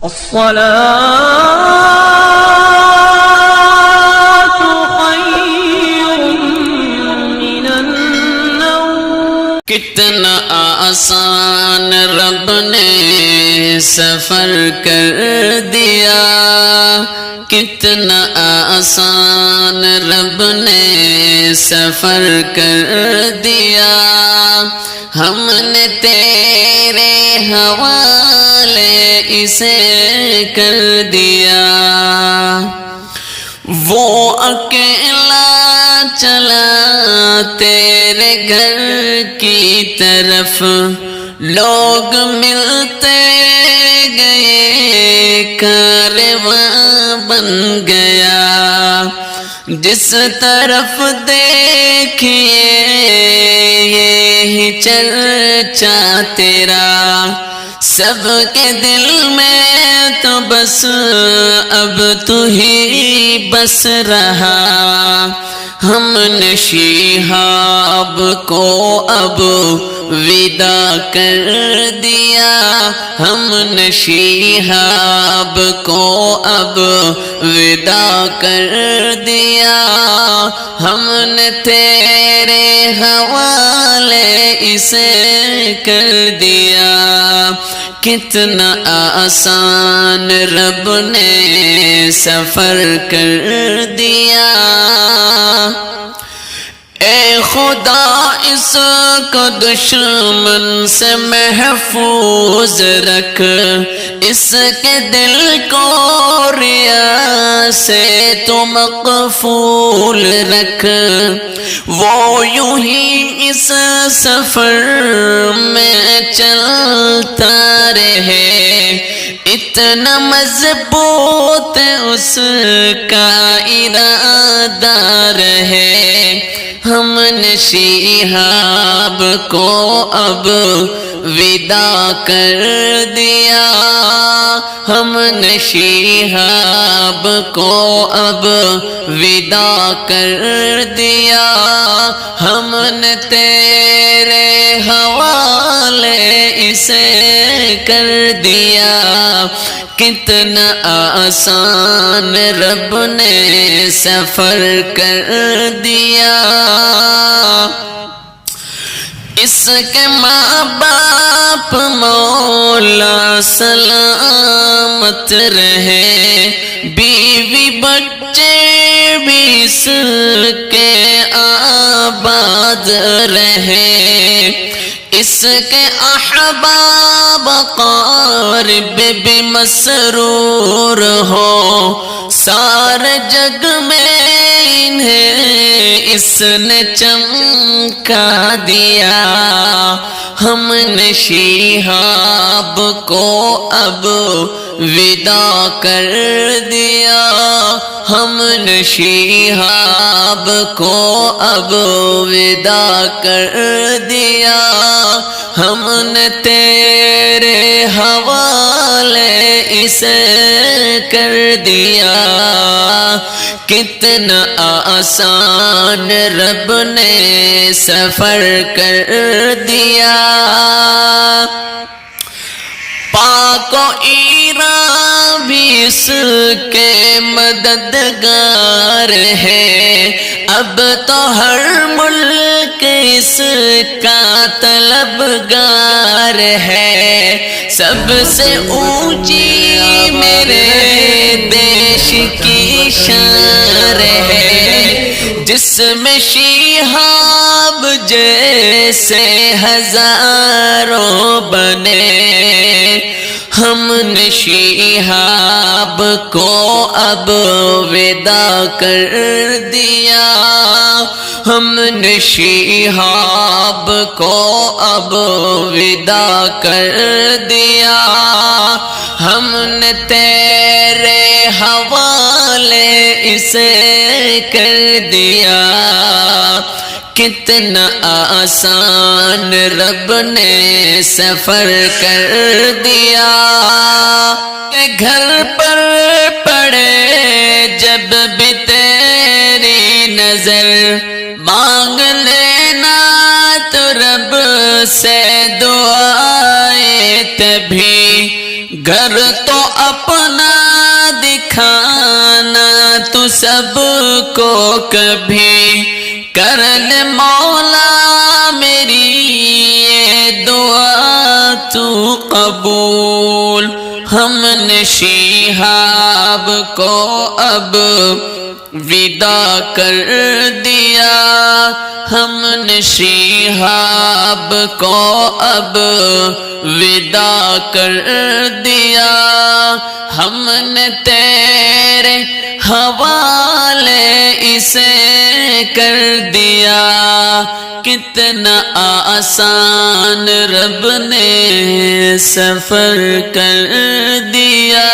الصلاة خير من النوم. کتنا آسان رب نے سفر کر دیا، کتنا آسان رب نے سفر کر دیا، ہم نے تیرے حوالے اسے کر دیا۔ وہ اکیلا چلا تیرے گھر کی طرف، لوگ ملتے گئے، کارواں بن گیا، جس طرف دیکھیے یہی چرچا تیرا، سب کے دل میں تو بس اب تو ہی بس رہا۔ ہم نے شہاب کو اب ودا کر دیا، ہم نے شہاب کو اب ودا کر دیا، ہم نے تیرے حوالے اسے کر دیا۔ کتنا آسان رب نے سفر کر دیا۔ اے خدا اس کو دشمن سے محفوظ رکھ، اس کے دل کو ریا سے تو مقفول رکھ، وہ یوں ہی اس سفر میں چلتا رہے، اتنا مضبوط اس کا ارادہ رہے۔ ہم نے شہاب کو اب ودا کر دیا، ہم نے شہاب کو اب ودا کر دیا، ہم نے تیرے حوالے اسے کر دیا۔ کتنا آسان رب نے سفر کر دیا۔ اس کے ماں باپ مولا سلامت رہے، بیوی بچے بھی اس کے آباد رہے، اس کے احباب قارب بھی مسرور ہو، سارے جگ میں انہیں اس نے چمکا دیا۔ ہم نے شہاب کو اب ودا کر دیا، ہم نے شہاب کو اب ودا کر دیا، ہم نے تیرے حوالے اسے کر دیا۔ کتنا آسان رب نے سفر کر دیا۔ پاک و ایران بھی اس کے مددگار ہے، اب تو ہر ملک اس کا طلبگار ہے، سب سے اونچی میرے دیش کی شان ہے، جس میں شہاب جیسے ہزاروں بنے۔ ہم نے شہاب کو اب ودا کر دیا، ہم نے شہاب کو اب ودا کر دیا، ہم نے تیرے حوالے اسے کر دیا۔ کتنا آسان رب نے سفر کر دیا۔ گھر پر پڑے جب بھی تیری نظر، مانگ لینا تو رب سے دعائیں، تبھی گھر تو اپنا دکھانا تو سب کو کبھی، کر لے مولا میری یہ دعا تو قبول۔ ہم نے شہاب کو اب ودا کر دیا، ہم نے شہاب کو اب ودا کر دیا، ہم نے تیرے حوالے اسے کر دیا۔ کتنا آسان رب نے سفر کر دیا۔